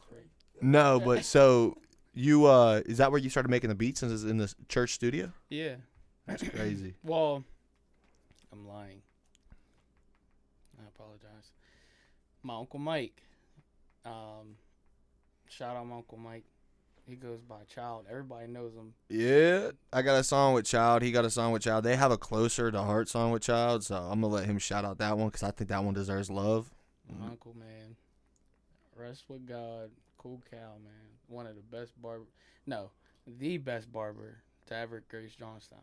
Great. No, but so you is that where you started making the beats in the church studio? Yeah. That's crazy. Well, I'm lying. I apologize. My Uncle Mike. Shout out my Uncle Mike. He goes by Child. Everybody knows him. Yeah, I got a song with Child. He got a song with Child. They have a Closer to Heart song with Child, so I'm gonna let him shout out that one because I think that one deserves love. My uncle, man. Rest with God. Cool Cal, man. One of the best barber. No, the best barber to ever grace Johnstown.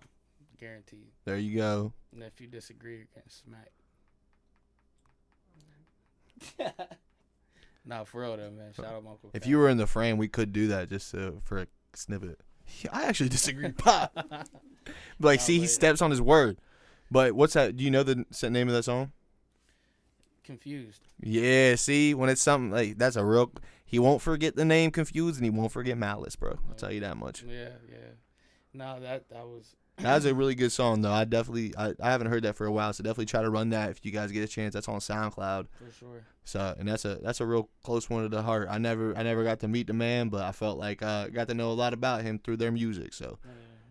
Guaranteed. There you go. And if you disagree, you're getting smacked. Nah, for real though, man. Shout out my Uncle If Cal. you were in the frame, we could do that just for a snippet. I actually disagree, Pop. Like, see, he steps on his word. But what's that? Do you know the name of that song? Confused. Yeah, see, when it's something like that's a real. He won't forget the name Confused, and he won't forget Malice, bro. I'll tell you that much. Yeah. No, that was. That's a really good song, though. I haven't heard that for a while, so definitely try to run that if you guys get a chance. That's on SoundCloud. For sure. So, and that's a real close one to the heart. I never got to meet the man, but I felt like got to know a lot about him through their music. So,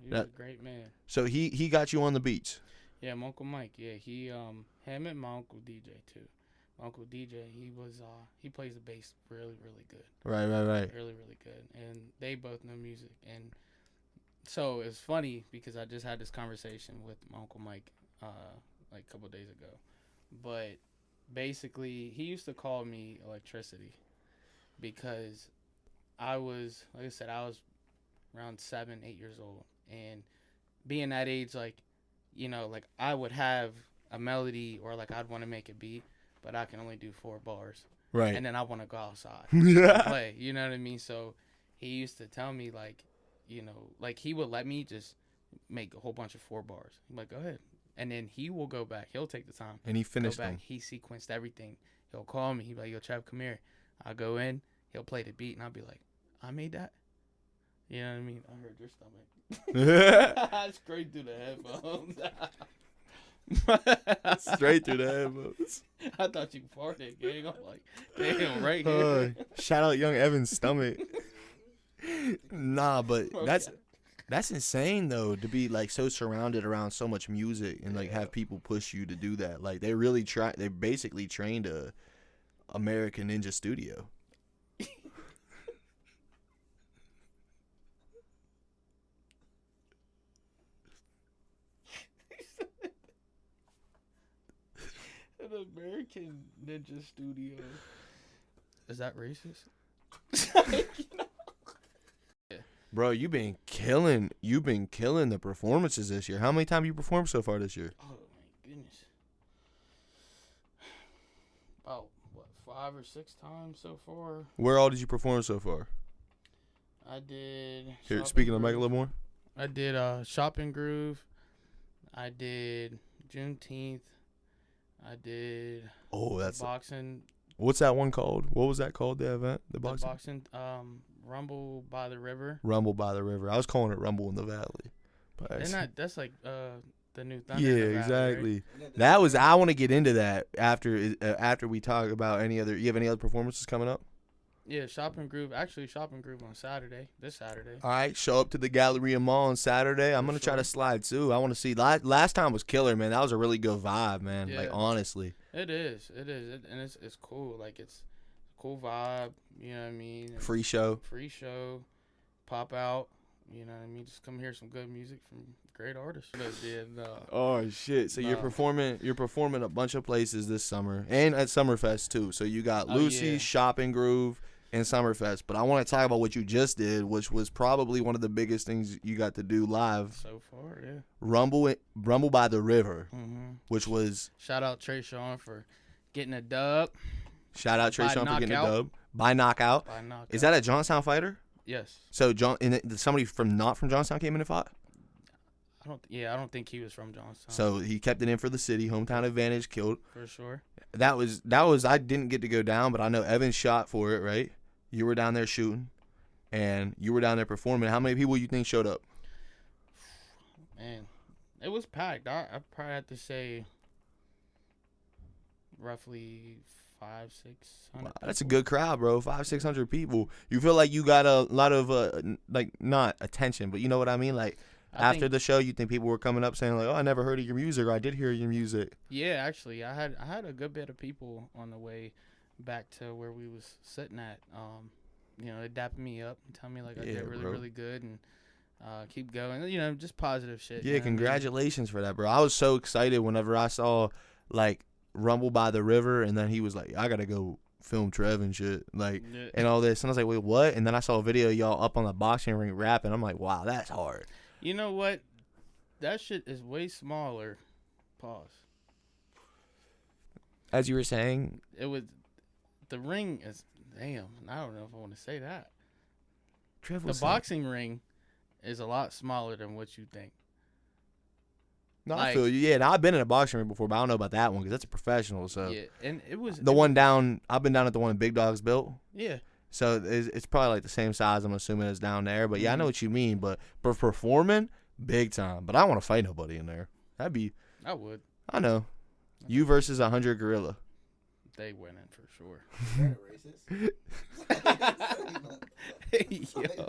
He was a great man. so he got you on the beats. Yeah, my Uncle Mike. Yeah, him and my Uncle DJ too. My Uncle DJ, he plays the bass really, really good. Right. Really, really good. And they both know music. And so it's funny because I just had this conversation with my Uncle Mike like a couple days ago. But basically, he used to call me electricity because I was, like I said, I was around 7, 8 years old. And being that age, like, you know, like I would have a melody or like I'd want to make a beat, but I can only do 4 bars. Right. And then I want to go outside and play. You know what I mean? So he used to tell me, like, you know, like he would let me just make a whole bunch of 4 bars. I'm like, go ahead. And then he will go back. He'll take the time. And he finished go back. them. He sequenced everything. He'll call me. He'll be like, yo, Trev, come here. I'll go in. He'll play the beat. And I'll be like, I made that? You know what I mean? I heard your stomach. Straight through the headphones. Straight through the headphones. I thought you farted, gang. I'm like, damn, right here. Shout out Young Evan's stomach. Nah, but that's insane though, to be like so surrounded around so much music and like have people push you to do that. Like they basically trained a American Ninja Studio. An American Ninja Studio. Is that racist? Bro, you've been killing the performances this year. How many times you performed so far this year? Oh my goodness. About what, 5 or 6 times so far? Where all did you perform so far? I did. Here, Shop speaking and of Mike a Groove. little more. I did Shop and Groove. I did Juneteenth. I did Oh, that's boxing. what's that one called? What was that called? The event, the The boxing. boxing. Rumble by the River. Rumble by the River. I was calling it Rumble in the Valley. But And that's like the new Thunder. yeah, in the Valley, exactly. right? That was. I want to get into that after we talk about any other. You have any other performances coming up? Yeah, Shop and Groove. Actually, Shop and Groove on Saturday. This Saturday. All right, show up to the Galleria Mall on Saturday. I'm For gonna try sure. to slide too. I want to see. Last time was killer, man. That was a really good vibe, man. Yeah. Like honestly. It is. And it's cool. Like it's a cool vibe. You know what I mean? And Free show. free show. Pop out. You know what I mean? Just come hear some good music from great artists. Oh shit! So you're Nah. performing a bunch of places this summer and at Summerfest too. So you got Oh, Lucy, yeah. Shop and Groove, and Summerfest. But I want to talk about what you just did, which was probably one of the biggest things you got to do live. So far, yeah. Rumble by the River, Mm-hmm. which was Shout out Trey Sean for getting a dub shout out Trey By Sean for getting a knockout. dub by knockout. by knockout. Is that a Johnstown fighter? Yes. So somebody from not from Johnstown came in and fought. I don't think he was from Johnstown. So he kept it in for the city, hometown advantage, killed. for sure. That was I didn't get to go down, but I know Evan shot for it, right? You were down there shooting, and you were down there performing. How many people you think showed up? Man, it was packed. I probably have to say roughly 500-600. Wow, that's a people. good crowd, bro. 500-600 people. You feel like you got a lot of like not attention, but you know what I mean? Like I after think- the show, you think people were coming up saying like, "Oh, I never heard of your music," or "I did hear your music." Yeah, actually, I had a good bit of people on the way back to where we was sitting at. You know, they dapping me up and telling me like I Yeah, did really, bro. really good and keep going. You know, just positive shit. you Yeah, know what I mean? congratulations for that, bro. I was so excited whenever I saw like Rumble by the River, and then he was like, "I gotta go film Trev and shit, like, Yeah. and all this. And I was like, wait, what? And then I saw a video of y'all up on the boxing ring rapping. I'm like, wow, that's hard. You know what? That shit is way smaller. Pause. As you were saying, It was the ring is damn. I don't know if I want to say that. Trev The was saying- boxing ring is a lot smaller than what you think. No, I like- feel you. Yeah, now I've been in a boxing ring before, but I don't know about that one because that's a professional. So Yeah, and it was the one down, I've been down at the one Big Dogs built. Yeah, So it's probably like the same size, I'm assuming, as down there. But yeah, I know Mhm. what you mean. But for performing, big time. But I don't want to fight nobody in there. That'd be, I would. I know. You versus 100 gorilla. They winning for sure. Is that a racist? Yo.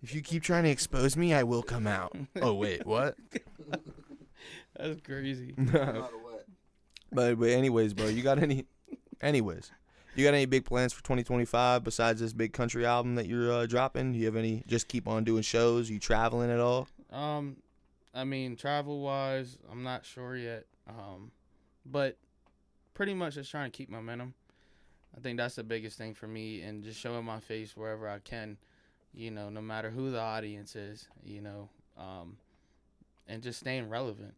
If you keep trying to expose me, I will come out. Oh, wait, what? That's crazy. No matter what. But anyways, bro, you got any big plans for 2025 besides this big country album that you're dropping? Do you have any, just keep on doing shows? You traveling at all? I mean, travel wise, I'm not sure yet. But pretty much just trying to keep momentum. I think that's the biggest thing for me, and just showing my face wherever I can, you know, no matter who the audience is, you know, and just staying relevant,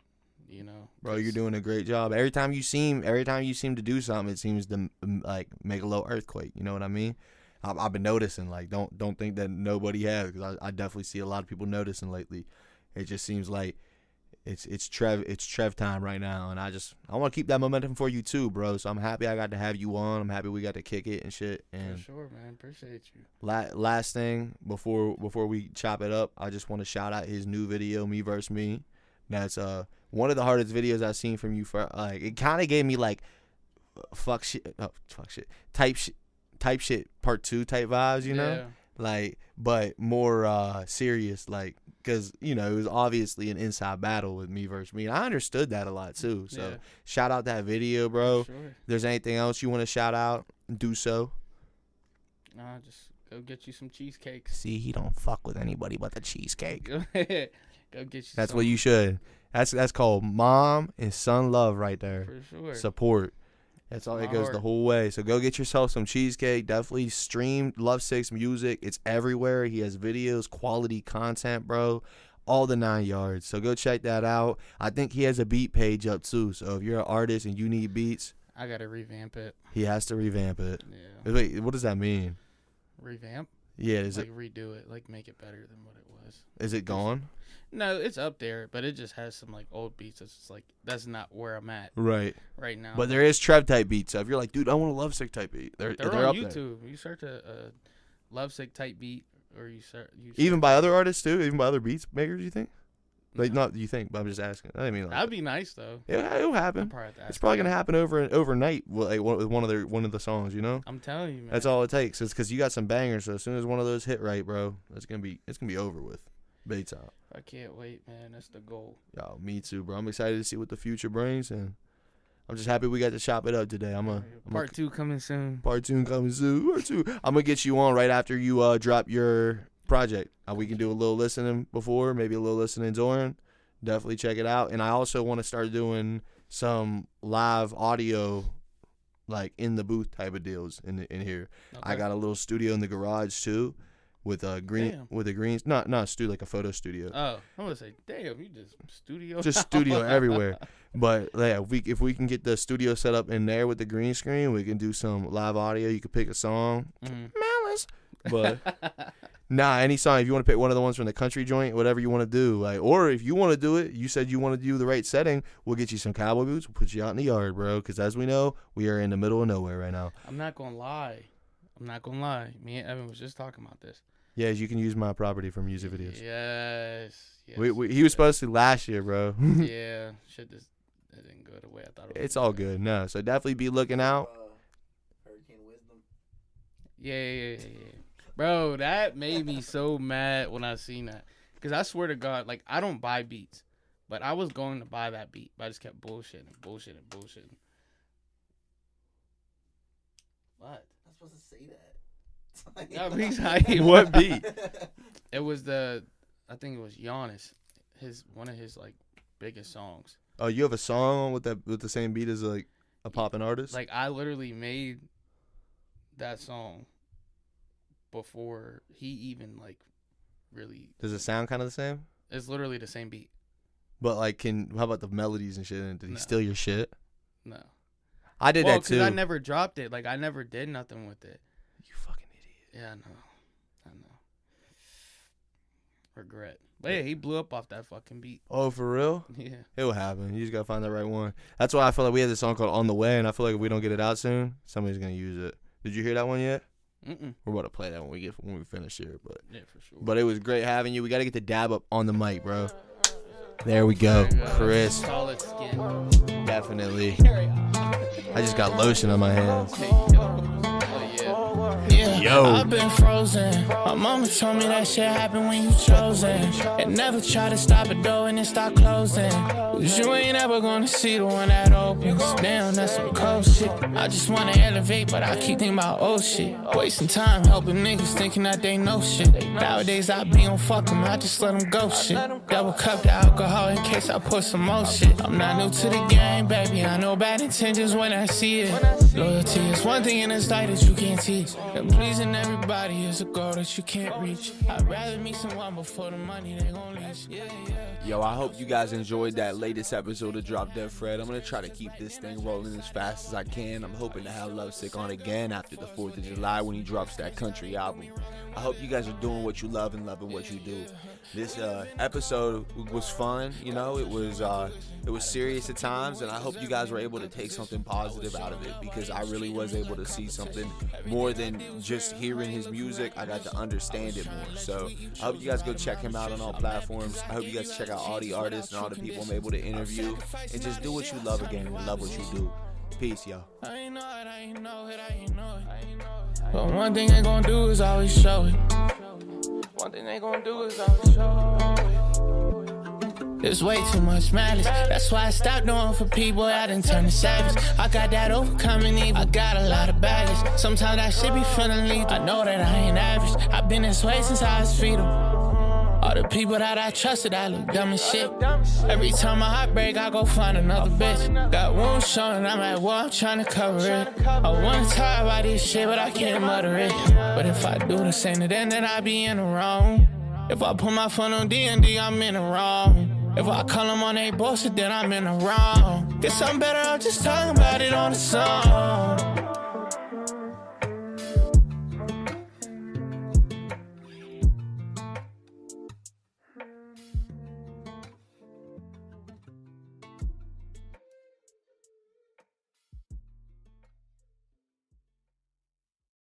you know. Bro, you're 'cause- doing a great job. Every time you seem to do something, it seems to like make a little earthquake. You know what I mean? I've been noticing. Like, don't think that nobody has, because I definitely see a lot of people noticing lately. It just seems like it's Trev time right now, and I want to keep that momentum for you too, bro. So I'm happy I got to have you on. I'm happy we got to kick it and shit. And For sure, man. Appreciate you. last thing before we chop it up, I just want to shout out his new video, Me vs. Me. That's one of the hardest videos I've seen from you. For like, it kind of gave me like fuck shit type shit part 2 type vibes, you know, Yeah. like, but more serious, like, because you know it was obviously an inside battle with Me versus Me. And I understood that a lot too. So Yeah. shout out that video, bro. For sure. If there's anything else you want to shout out, do so. Nah, just go get you some cheesecakes. See, he don't fuck with anybody but the cheesecake. Go get you That's some. what you should. That's called mom and son love right there. For sure. Support. That's all. It My goes heart. the whole way. So go get yourself some cheesecake. Definitely stream LUVSIK's music. It's everywhere. He has videos, quality content, bro. All the 9 yards. So go check that out. I think he has a beat page up too. So if you're an artist and you need beats, I gotta revamp it. he has to revamp it. Yeah. Wait, what does that mean? Revamp? Yeah, is Like redo it, like make it better than what it was. it gone? No, it's up there, but it just has some like old beats. It's just like that's not where I'm at Right. right now. But there is Trev type beats. So if you're like, dude, I want a LUVSIK type beat, they're they're up on there. YouTube. You search a LUVSIK type beat, or you search Even by other artists too, even by other beats makers, you think? Like, No. not you think, but I'm just asking. I didn't mean like That'd be nice though. yeah, it'll I'll happen. probably have to It's ask probably them. gonna happen overnight with one of the songs, you know. I'm telling you, man. That's all it takes. It's because you got some bangers. So as soon as one of those hit right, bro, it's gonna be over with, big time. I can't wait, man. That's the goal. Yo, me too, bro. I'm excited to see what the future brings, and I'm just happy we got to chop it up today. Part 2 coming soon. Part 2 coming soon. Part 2. I'm gonna get you on right after you drop your project. We can do a little listening before, maybe a little listening during. Definitely check it out. And I also want to start doing some live audio, like in the booth type of deals in here. I Okay. got a little studio in the garage too, with a Damn. not studio, like a photo studio. Oh, I'm gonna say, damn, you just studio. Just studio everywhere. But yeah, if we can get the studio set up in there with the green screen, we can do some live audio. You could pick a song, Mhm. Malice. But nah, any song. If you want to pick one of the ones from the country joint, whatever you want to do, like, or if you want to do it, you said you want to do the right setting. We'll get you some cowboy boots. We'll put you out in the yard, bro. Because as we know, we are in the middle of nowhere right now. I'm not gonna lie. Me and Evan was just talking about this. Yeah, you can use my property for music videos. Yes. He was supposed to last year, bro. Yeah. Shit just it didn't go the way I thought it was. It's all good. No, so definitely be looking out. Hurricane Wisdom. Yeah. Bro, that made me so mad when I seen that. Cause I swear to God, like I don't buy beats, but I was going to buy that beat, but I just kept bullshitting. What? I'm supposed to say that. No, he's hype. What beat? It was I think it was Giannis, one of his like biggest songs. Oh, you have a song with the same beat as like a poppin' artist? Like I literally made that song before he even like really. Does it sound kind of the same? It's literally the same beat. But like, how about the melodies and shit? And did he No. steal your shit? No. I did that too. Because I never dropped it. Like I never did nothing with it. You fucking idiot. Yeah, I know. Regret. But yeah, he blew up off that fucking beat. Oh, for real? Yeah. It will happen. You just gotta find the right one. That's why I feel like we had this song called "On the Way," and I feel like if we don't get it out soon, somebody's gonna use it. Did you hear that one yet? Mm-mm. We're about to play that when we finish here, but Yeah, for sure. it was great having you. We gotta get the dab up on the mic, bro. There we go, Chris. Solid skin. Definitely. I just got lotion on my hands. Yeah, Yo. I've been frozen. My mama told me that shit happen when you chosen. And never try to stop a door and it start closing. Cause you ain't ever gonna see the one that opens. Damn, that's some cold shit. I just wanna elevate, but I keep thinking about old shit. Wasting time helping niggas thinking that they know shit. Nowadays I be on fuck 'em, I just let 'em go shit. Double cup the alcohol in case I put some more shit. I'm not new to the game, baby. I know bad intentions when I see it. Loyalty is one thing in this life that you can't teach. And pleasing everybody is a goal that you can't reach. I'd rather meet someone before the money they gon' leash. Yeah, yeah. Yo, I hope you guys enjoyed that latest episode of Drop Dead Fred. I'm gonna try to keep this thing rolling as fast as I can. I'm hoping to have LUVSIK on again after the 4th of July when he drops that country album. I hope you guys are doing what you love and loving what you do. This episode was fun, you know. It was serious at times, and I hope you guys were able to take something positive out of it, because I really was able to see something more than just hearing his music. I got to understand it more. So I hope you guys go check him out on all platforms. I hope you guys check out all the artists and all the people I'm able to interview, and just do what you love again and love what you do. Peace, y'all. But one thing they gon' do is always show it. One thing they gon' do is always show it. There's way too much malice. That's why I stopped doing for people. I done turned to savage. I got that overcoming evil. I got a lot of baggage. Sometimes I should be feeling lethal. I know that I ain't average. I've been this way since I was fetal. All the people that I trusted, I look dumb as shit. Every time my heart break, I go find another bitch. Got wounds showing, I'm at war, I'm trying to cover it. I wanna talk about this shit, but I can't mutter it. But if I do the same to them, then I be in the wrong. If I put my phone on D&D, I'm in the wrong. If I call them on they bullshit, then I'm in the wrong. Guess I'm better off just talking about it on the song.